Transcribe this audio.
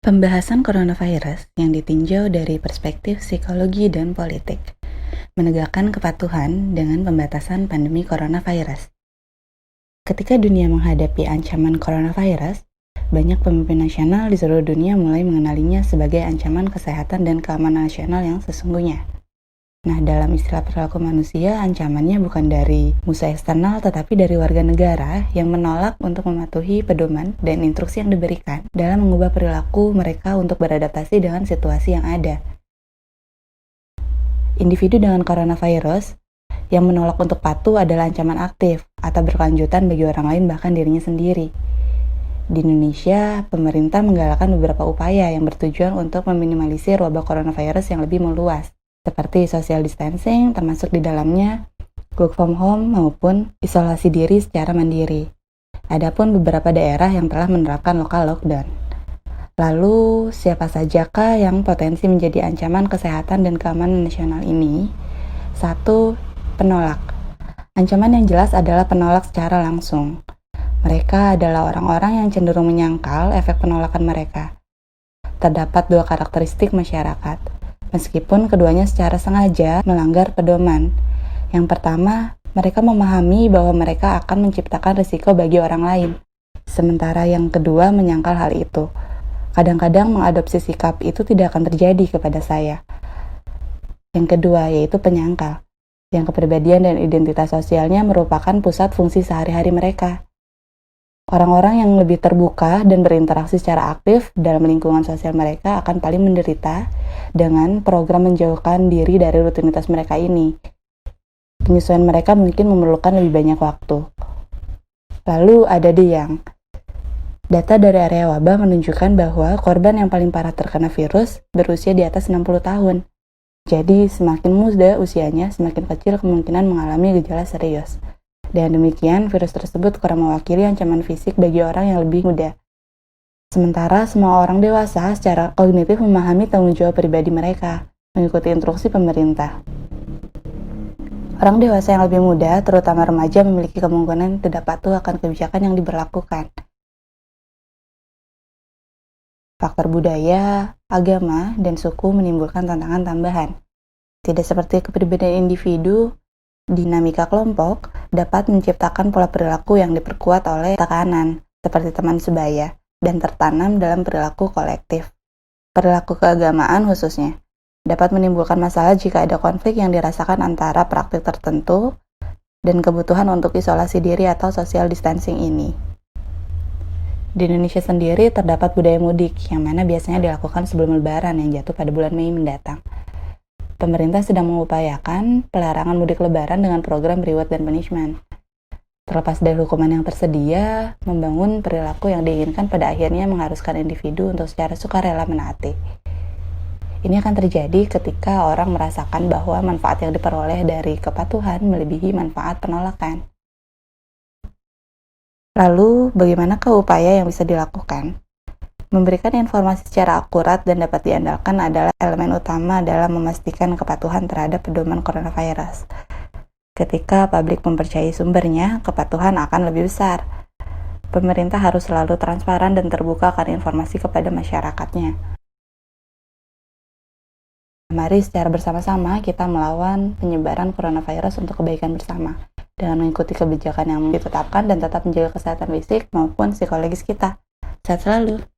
Pembahasan coronavirus yang ditinjau dari perspektif psikologi dan politik, menegakkan kepatuhan dengan pembatasan pandemi coronavirus. Ketika dunia menghadapi ancaman coronavirus, banyak pemimpin nasional di seluruh dunia mulai mengenalinya sebagai ancaman kesehatan dan keamanan nasional yang sesungguhnya. Nah, dalam istilah perilaku manusia, ancamannya bukan dari musuh eksternal tetapi dari warga negara yang menolak untuk mematuhi pedoman dan instruksi yang diberikan dalam mengubah perilaku mereka untuk beradaptasi dengan situasi yang ada. Individu dengan coronavirus yang menolak untuk patuh adalah ancaman aktif atau berkelanjutan bagi orang lain bahkan dirinya sendiri. Di Indonesia, pemerintah menggalakkan beberapa upaya yang bertujuan untuk meminimalisir wabah coronavirus yang lebih meluas, seperti social distancing, termasuk di dalamnya work from home maupun isolasi diri secara mandiri. Adapun beberapa daerah yang telah menerapkan lokal lockdown. Lalu, siapa sajakah yang potensi menjadi ancaman kesehatan dan keamanan nasional ini? 1. Penolak. Ancaman yang jelas adalah penolak secara langsung. Mereka adalah orang-orang yang cenderung menyangkal efek penolakan mereka. Terdapat dua karakteristik masyarakat, meskipun keduanya secara sengaja melanggar pedoman. Yang pertama, mereka memahami bahwa mereka akan menciptakan risiko bagi orang lain. Sementara yang kedua menyangkal hal itu. Kadang-kadang mengadopsi sikap itu tidak akan terjadi kepada saya. Yang kedua, yaitu penyangkal, yang kepribadian dan identitas sosialnya merupakan pusat fungsi sehari-hari mereka. Orang-orang yang lebih terbuka dan berinteraksi secara aktif dalam lingkungan sosial mereka akan paling menderita dengan program menjauhkan diri dari rutinitas mereka ini. Penyesuaian mereka mungkin memerlukan lebih banyak waktu. Lalu ada yang data dari area wabah menunjukkan bahwa korban yang paling parah terkena virus berusia di atas 60 tahun. Jadi semakin muda usianya, semakin kecil kemungkinan mengalami gejala serius. Dan demikian, virus tersebut kurang mewakili ancaman fisik bagi orang yang lebih muda. Sementara semua orang dewasa secara kognitif memahami tanggung jawab pribadi mereka, mengikuti instruksi pemerintah. Orang dewasa yang lebih muda, terutama remaja, memiliki kemungkinan tidak patuh akan kebijakan yang diberlakukan. Faktor budaya, agama, dan suku menimbulkan tantangan tambahan. Tidak seperti kepribadian individu, dinamika kelompok dapat menciptakan pola perilaku yang diperkuat oleh tekanan, seperti teman sebaya, dan tertanam dalam perilaku kolektif. Perilaku keagamaan khususnya dapat menimbulkan masalah jika ada konflik yang dirasakan antara praktik tertentu dan kebutuhan untuk isolasi diri atau social distancing ini. Di Indonesia sendiri terdapat budaya mudik yang mana biasanya dilakukan sebelum Lebaran yang jatuh pada bulan Mei mendatang. Pemerintah sedang mengupayakan pelarangan mudik Lebaran dengan program reward dan punishment. Terlepas dari hukuman yang tersedia, membangun perilaku yang diinginkan pada akhirnya mengharuskan individu untuk secara sukarela menaati. Ini akan terjadi ketika orang merasakan bahwa manfaat yang diperoleh dari kepatuhan melebihi manfaat penolakan. Lalu, bagaimanakah upaya yang bisa dilakukan? Memberikan informasi secara akurat dan dapat diandalkan adalah elemen utama dalam memastikan kepatuhan terhadap pedoman coronavirus. Ketika publik mempercayai sumbernya, kepatuhan akan lebih besar. Pemerintah harus selalu transparan dan terbuka akan informasi kepada masyarakatnya. Mari secara bersama-sama kita melawan penyebaran coronavirus untuk kebaikan bersama, dengan mengikuti kebijakan yang ditetapkan dan tetap menjaga kesehatan fisik maupun psikologis kita. Sehat selalu!